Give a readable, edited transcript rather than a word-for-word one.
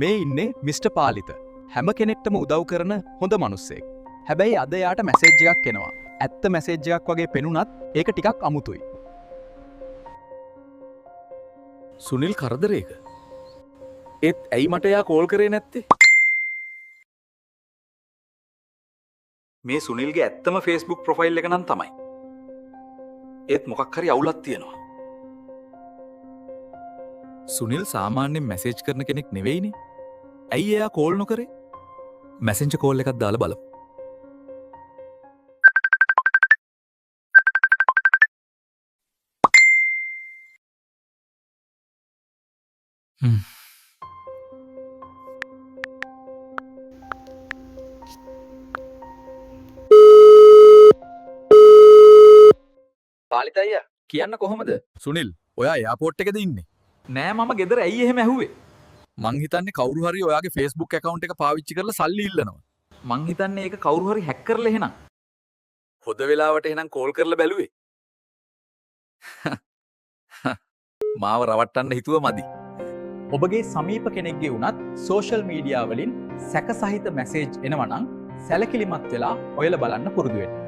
මේ ඉන්නේ මිස්ටර් පාලිත. හැම කෙනෙක්ටම උදව් කරන හොඳ මිනිස්සෙක්. හැබැයි අද යාට මැසේජ් එකක් එනවා. ඇත්ත මැසේජ් එකක් වගේ පෙනුනත් ඒක ටිකක් අමුතුයි. සුනිල් කරදරේක. ඒත් ඇයි මට එයා කෝල් කරේ නැත්තේ? මේ සුනිල්ගේ ඇත්තම Facebook ප්‍රොෆයිල් එක නම් තමයි. ඒත් මොකක් හරි අවුලක් තියෙනවා. සුනිල් සාමාන්‍යයෙන් මැසේජ් කරන කෙනෙක් නෙවෙයිනේ. ඇයි එයා කෝල් නොකරේ? මැසෙන්ජර් කෝල් එකක් දාලා බලමු. පාලිත අයියා කියන්න කොහොමද? සුනිල් ඔයා එයාපෝට් එකද ඉන්නේ? නෑ මම ගෙදර ඇයි එහෙම ඇහුවේ? මං හිතන්නේ කවුරු හරි ඔයාගේ Facebook account එක පාවිච්චි කරලා සල්ලි ඉල්ලනවා. මං හිතන්නේ ඒක කවුරු හරි හැක් කරලා එහෙනම්. හොද වෙලාවට එහෙනම් කෝල් කරලා බැලුවේ. මාව රවට්ටන්න හිතුව මදි. ඔබගේ සමීප කෙනෙක්ගේ වුණත් සෝෂල් මීඩියා වලින් සැක සහිත මැසේජ් එනවා නම් සැලකිලිමත් වෙලා ඔයලා බලන්න පුරුදු වෙන්න.